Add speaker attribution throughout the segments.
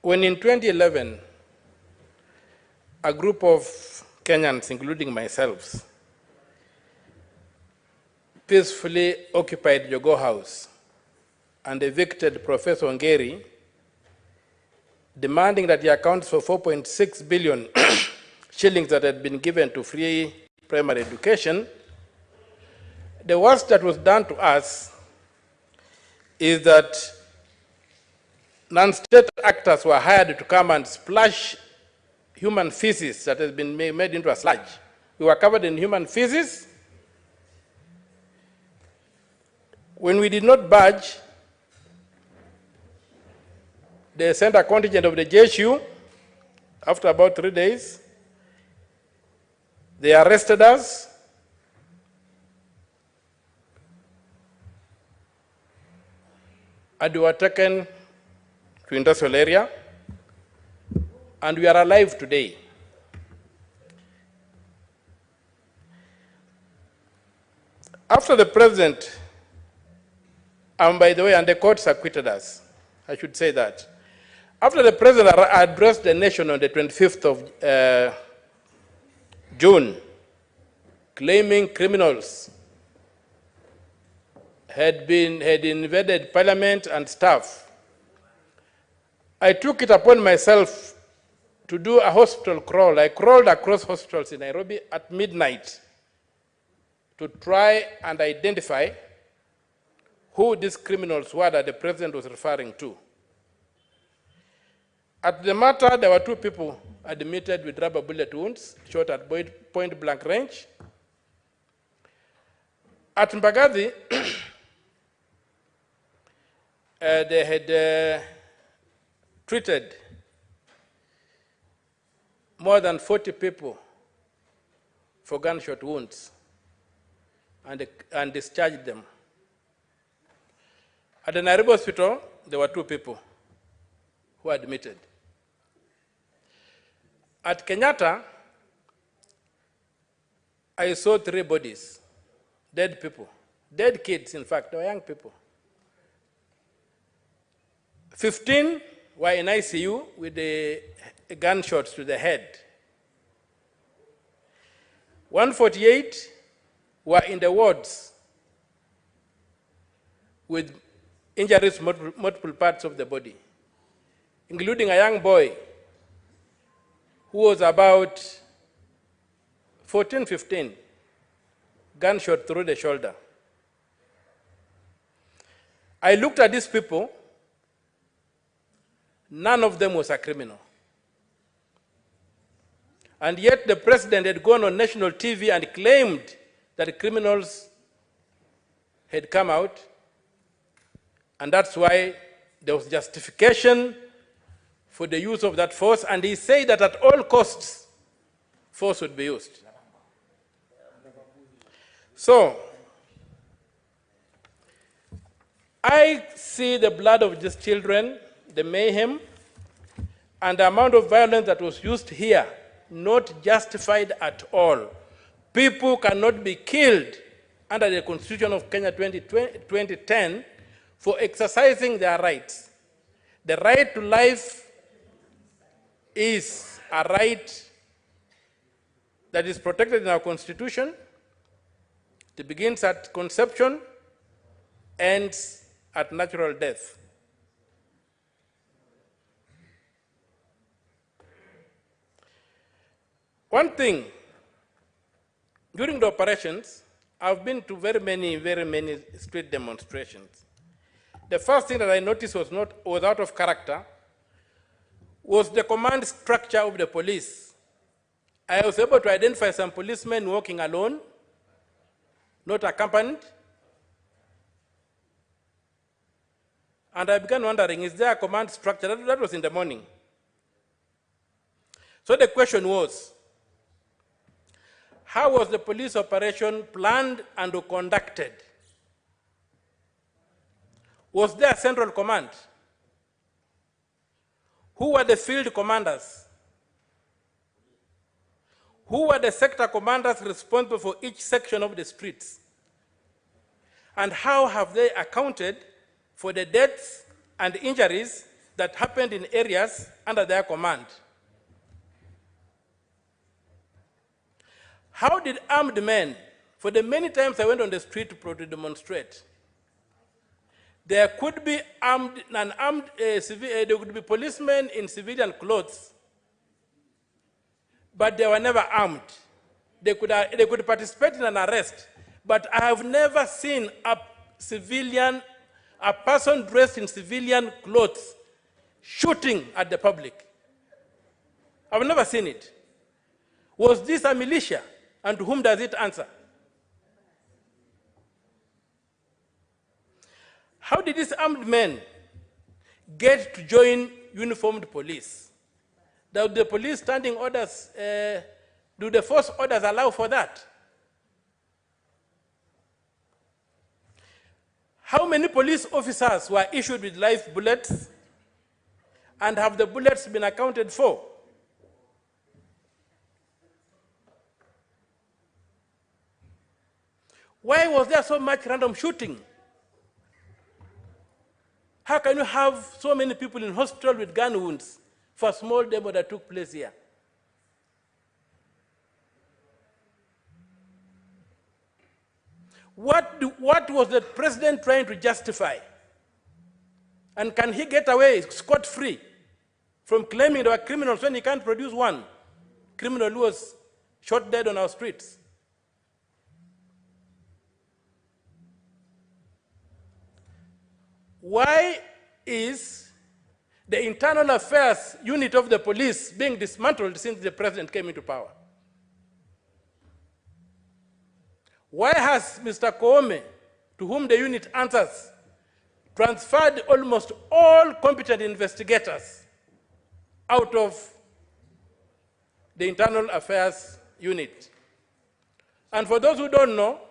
Speaker 1: When in 2011, a group of Kenyans, including myself, peacefully occupied Jogoo House and evicted Professor Ongeri, demanding that he accounts for 4.6 billion shillings that had been given to free primary education, the worst that was done to us is that non-state actors were hired to come and splash human feces that has been made into a sludge. We were covered in human feces. When we did not budge, they sent a contingent of the JSU. After about 3 days, they arrested us. And we were taken to industrial area, and we are alive today. After the president, and by the way, and the courts acquitted us, I should say that. After the president addressed the nation on the 25th of June, claiming criminals had invaded parliament and staff, I took it upon myself to do a hospital crawl. I crawled across hospitals in Nairobi at midnight to try and identify who these criminals were that the president was referring to. At the matter, there were 2 people admitted with rubber bullet wounds, shot at point blank range. At Mbagathi, they had treated more than 40 people for gunshot wounds and discharged them. At the Nairobi hospital, there were 2 people who were admitted. At Kenyatta, I saw 3 bodies, dead people, dead kids, in fact, they were young people. 15 were in ICU with the gunshots to the head. 148 were in the wards with injuries to multiple parts of the body, including a young boy who was about 14, 15, gunshot through the shoulder. I looked at these people. None of them was a criminal. And yet the president had gone on national TV and claimed that criminals had come out, and that's why there was justification for the use of that force, and he said that at all costs, force would be used. So, I see the blood of these children, the mayhem, and the amount of violence that was used here, not justified at all. People cannot be killed under the Constitution of Kenya 2010 for exercising their rights. The right to life is a right that is protected in our Constitution. It begins at conception, ends at natural death. One thing, during the operations, I've been to very many street demonstrations. The first thing that I noticed was out of character was the command structure of the police. I was able to identify some policemen walking alone, not accompanied. And I began wondering, is there a command structure? That was in the morning. So the question was, how was the police operation planned and conducted? Was there a central command? Who were the field commanders? Who were the sector commanders responsible for each section of the streets? And how have they accounted for the deaths and injuries that happened in areas under their command. How did armed men, for the many times I went on the street to demonstrate, there could be there could be policemen in civilian clothes, but they were never armed. They could participate in an arrest, but I have never seen a person dressed in civilian clothes shooting at the public. I've never seen it. Was this a militia? And to whom does it answer? How did these armed men get to join uniformed police? Do the police standing orders, do the force orders allow for that? How many police officers were issued with live bullets, and have the bullets been accounted for? Why was there so much random shooting? How can you have so many people in hospital with gun wounds for a small demo that took place here? What was the president trying to justify? And can he get away scot-free from claiming there were criminals when he can't produce one criminal who was shot dead on our streets? Why is the internal affairs unit of the police being dismantled since the president came into power? Why has Mr. Koome, to whom the unit answers, transferred almost all competent investigators out of the internal affairs unit? And for those who don't know,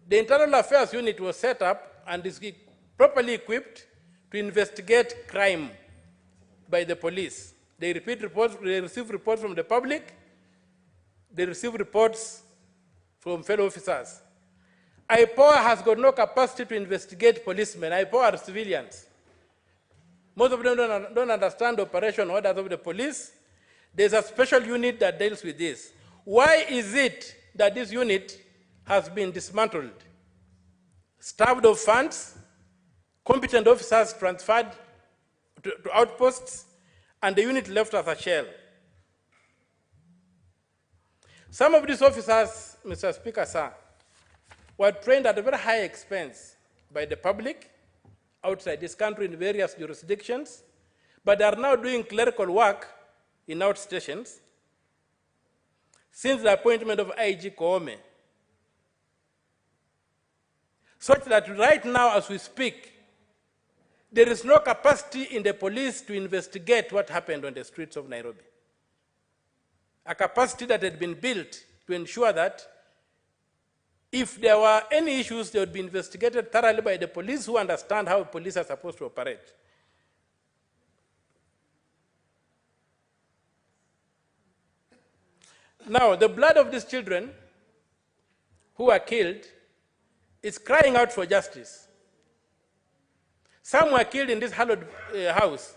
Speaker 1: the internal affairs unit was set up and is properly equipped to investigate crime by the police. They receive reports from the public, they receive reports from fellow officers. IPOA has got no capacity to investigate policemen. IPOA are civilians. Most of them don't understand the operation orders of the police. There's a special unit that deals with this. Why is it that this unit has been dismantled? Starved of funds, competent officers transferred to outposts, and the unit left as a shell. Some of these officers, Mr. Speaker, sir, were trained at a very high expense by the public outside this country in various jurisdictions, but they are now doing clerical work in outstations since the appointment of IG Koome. Such that right now, as we speak, there is no capacity in the police to investigate what happened on the streets of Nairobi. A capacity that had been built to ensure that if there were any issues, they would be investigated thoroughly by the police who understand how police are supposed to operate. Now, the blood of these children who were killed is crying out for justice. Some were killed in this hallowed house.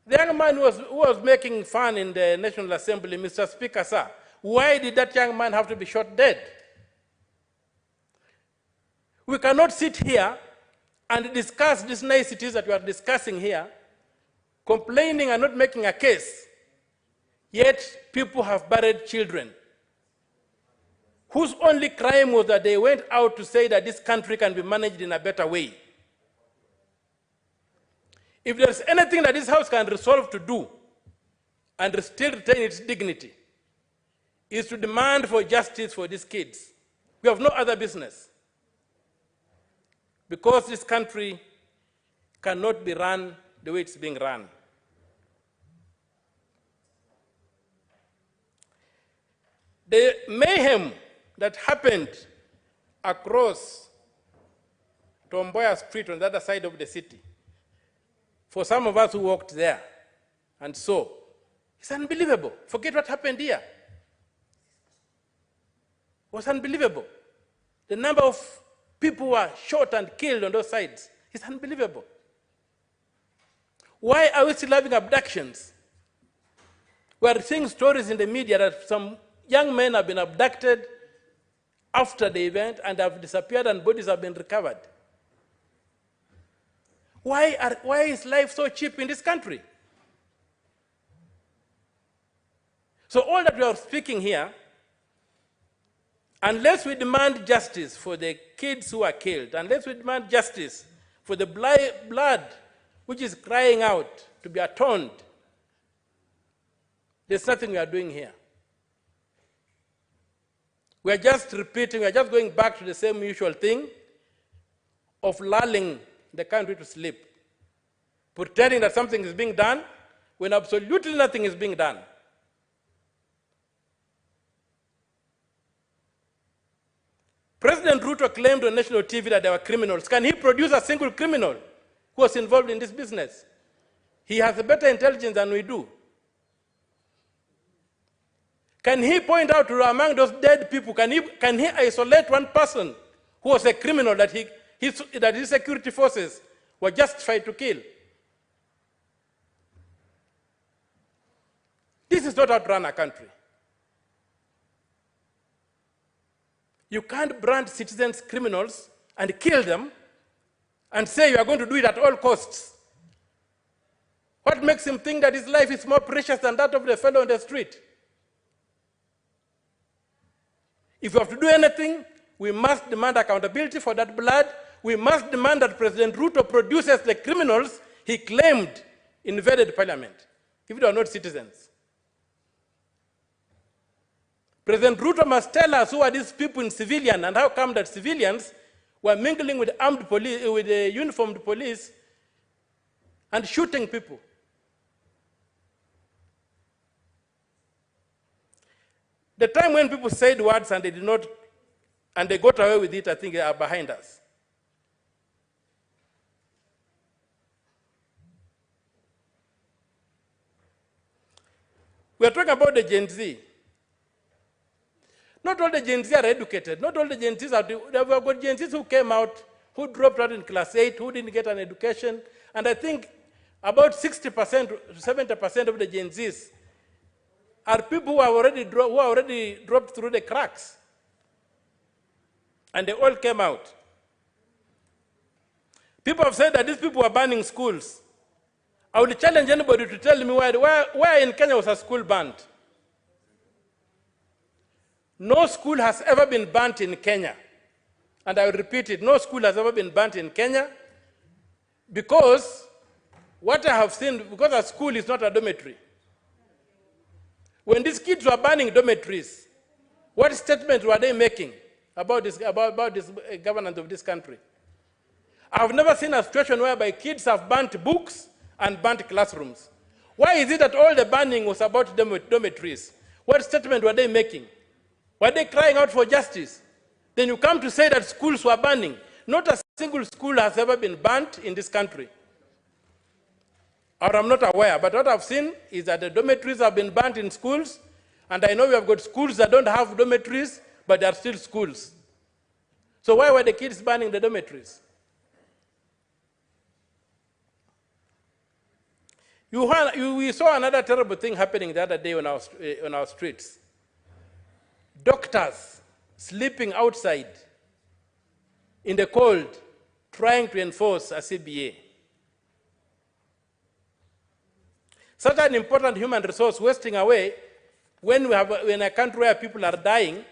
Speaker 1: The young man who was making fun in the National Assembly, Mr. Speaker, sir, why did that young man have to be shot dead? We cannot sit here and discuss these niceties that we are discussing here, complaining and not making a case, yet people have buried children whose only crime was that they went out to say that this country can be managed in a better way. If there's anything that this House can resolve to do and still retain its dignity, is to demand for justice for these kids. We have no other business. Because this country cannot be run the way it's being run. The mayhem that happened across Tom Mboya Street on the other side of the city, for some of us who walked there and saw, it's unbelievable. Forget what happened here. It was unbelievable. The number of people who were shot and killed on those sides It's unbelievable. Why are we still having abductions? We are seeing stories in the media that some young men have been abducted after the event and have disappeared and bodies have been recovered. Why is life so cheap in this country? So all that we are speaking here, unless we demand justice for the kids who are killed, unless we demand justice for the blood which is crying out to be atoned, there's nothing we are doing here. We are just repeating, we are just going back to the same usual thing of lulling the country to sleep, pretending that something is being done when absolutely nothing is being done. President Ruto claimed on national TV that there were criminals. Can he produce a single criminal who was involved in this business? He has a better intelligence than we do. Can he point out to among those dead people, can he isolate one person who was a criminal that his security forces were justified to kill? This is not how to run a country. You can't brand citizens criminals and kill them and say you are going to do it at all costs. What makes him think that his life is more precious than that of the fellow on the street? If we have to do anything, we must demand accountability for that blood. We must demand that President Ruto produces the criminals he claimed invaded parliament, if they are not citizens. President Ruto must tell us who are these people in civilian and how come that civilians were mingling with armed police, with the uniformed police and shooting people. The time when people said words and they did not, and they got away with it, I think they are behind us. We are talking about the Gen Z. Not all the Gen Z are educated. Not all the Gen Zs are, we have got Gen Zs who came out, who dropped out in class 8, who didn't get an education. And I think about 60% to 70% of the Gen Zs are people who are already dropped through the cracks. And they all came out. People have said that these people are banning schools. I would challenge anybody to tell me where in Kenya was a school banned. No school has ever been banned in Kenya. And I will repeat it, no school has ever been banned in Kenya because what I have seen, because a school is not a dormitory. When these kids were banning dormitories, what statement were they making about this governance of this country? I have never seen a situation whereby kids have banned books and banned classrooms. Why is it that all the banning was about dormitories? What statement were they making? Were they crying out for justice? Then you come to say that schools were banning. Not a single school has ever been banned in this country. Or I'm not aware, but what I've seen is that the dormitories have been banned in schools, and I know we have got schools that don't have dormitories, but they are still schools. So why were the kids banning the dormitories? We saw another terrible thing happening the other day on our streets. Doctors sleeping outside in the cold, trying to enforce a CBA. Such an important human resource wasting away when we have in a country where people are dying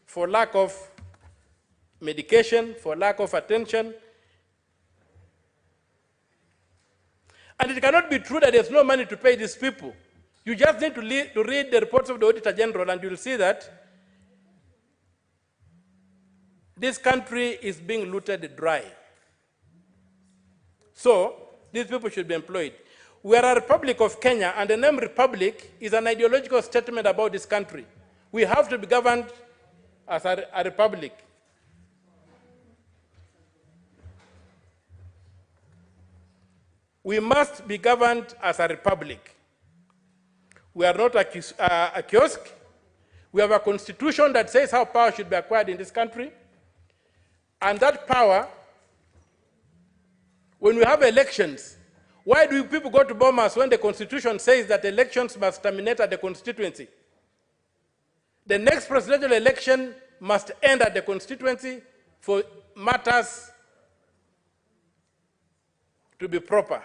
Speaker 1: for lack of medication, for lack of attention. And it cannot be true that there's no money to pay these people. You just need to read the reports of the Auditor General and you'll see that this country is being looted dry. So, these people should be employed. We are a Republic of Kenya, and the name Republic is an ideological statement about this country. We have to be governed as a republic. We must be governed as a republic. We are not a kiosk. We have a constitution that says how power should be acquired in this country. And that power When we have elections, why do people go to Bomas when the Constitution says that elections must terminate at the constituency? The next presidential election must end at the constituency for matters to be proper.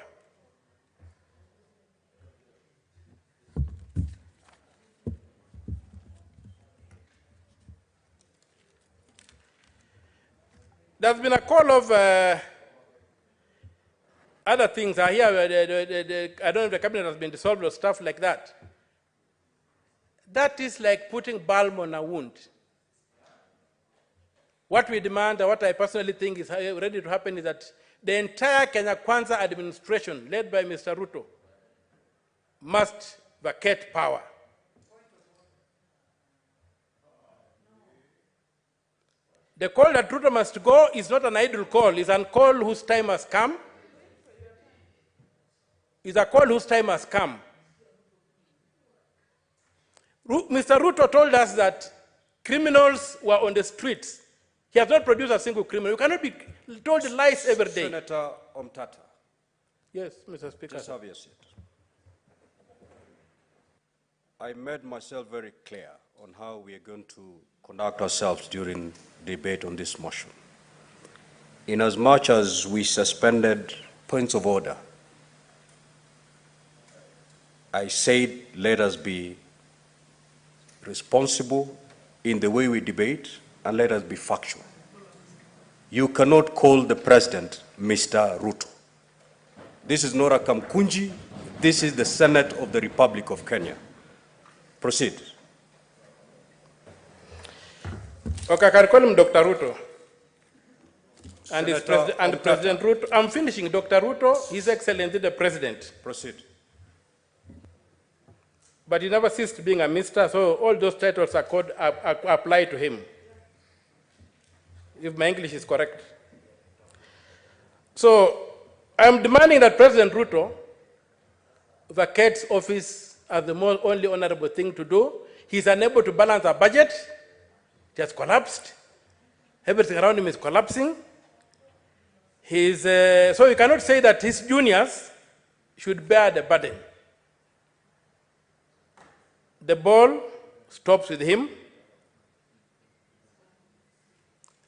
Speaker 1: There's been a call of other things. I hear I don't know if the cabinet has been dissolved or stuff like that. That is like putting balm on a wound. What we demand, and what I personally think is ready to happen, is that the entire Kenya Kwanza administration, led by Mr. Ruto, must vacate power. The call that Ruto must go is not an idle call. It's a call whose time has come. It's a call whose time has come. Mr. Ruto told us that criminals were on the streets. He has not produced a single criminal. You cannot be told lies every day.
Speaker 2: Senator Omtatah.
Speaker 1: Yes, Mr. Speaker.
Speaker 2: Just have your seat. I made myself very clear on how we are going to conduct ourselves during debate on this motion. Inasmuch as we suspended points of order, I said let us be responsible in the way we debate and let us be factual. You cannot call the president Mr. Ruto. This is not a Kamkunji. This is the Senate of the Republic of Kenya. Proceed.
Speaker 1: Okay, I can call him Dr. Ruto. And President Ruto. I'm finishing. Dr. Ruto, His Excellency the President.
Speaker 2: Proceed.
Speaker 1: But he never ceased being a minister, so all those titles apply to him, if my English is correct. So I'm demanding that President Ruto vacates office as the only honorable thing to do. He's unable to balance our budget. It has collapsed. Everything around him is collapsing. So you cannot say that his juniors should bear the burden. The ball stops with him,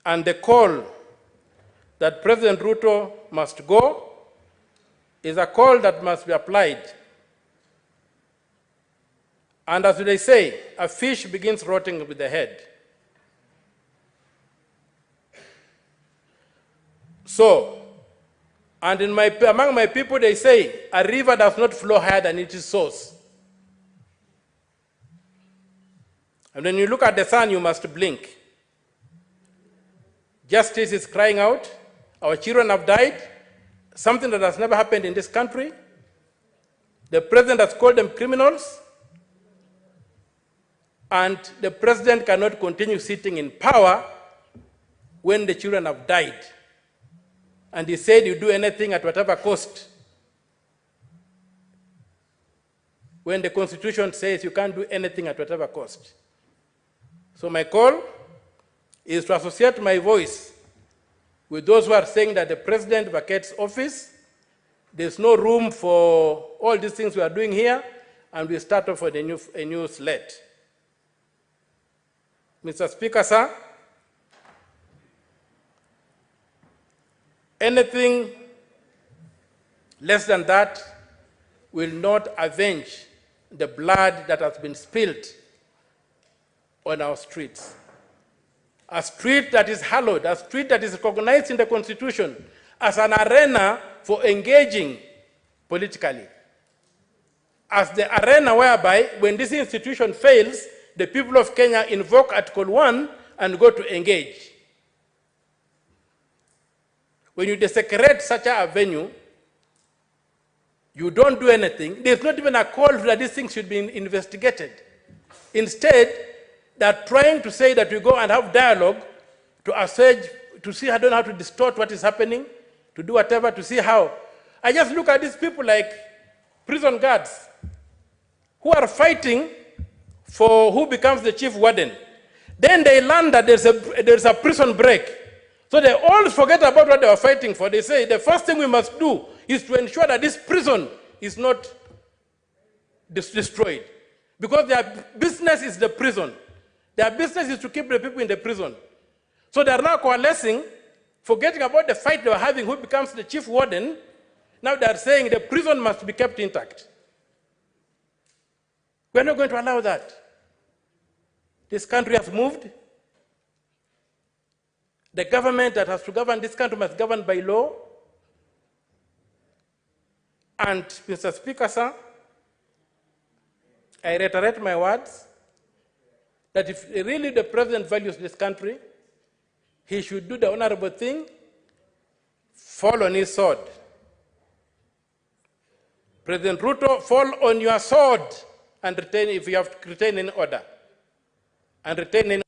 Speaker 1: and the call that President Ruto must go is a call that must be applied. And as they say, a fish begins rotting with the head. So, and among my people they say, a river does not flow higher than its source. And when you look at the sun, you must blink. Justice is crying out. Our children have died, something that has never happened in this country. The president has called them criminals. And the president cannot continue sitting in power when the children have died. And he said you do anything at whatever cost. When the Constitution says you can't do anything at whatever cost. So my call is to associate my voice with those who are saying that the president vacates office. There's no room for all these things we are doing here, and we start off with a new slate. Mr. Speaker, sir, anything less than that will not avenge the blood that has been spilled on our streets. A street that is hallowed, a street that is recognized in the Constitution as an arena for engaging politically. As the arena whereby, when this institution fails, the people of Kenya invoke Article 1 and go to engage. When you desecrate such a venue, you don't do anything. There's not even a call that these things should be investigated. Instead, they're trying to say that we go and have dialogue to assuage, to see, I don't know how to distort what is happening, to do whatever, to see how. I just look at these people like prison guards who are fighting for who becomes the chief warden. Then they learn that there's a prison break. So they all forget about what they were fighting for. They say the first thing we must do is to ensure that this prison is not destroyed. Because their business is the prison. Their business is to keep the people in the prison. So they are now coalescing, forgetting about the fight they were having, who becomes the chief warden. Now they are saying the prison must be kept intact. We're not going to allow that. This country has moved. The government that has to govern this country must govern by law. And, Mr. Speaker, sir, I reiterate my words that if really the president values this country, he should do the honorable thing, fall on his sword. President Ruto, fall on your sword and retain, if you have to retain any order. And retain any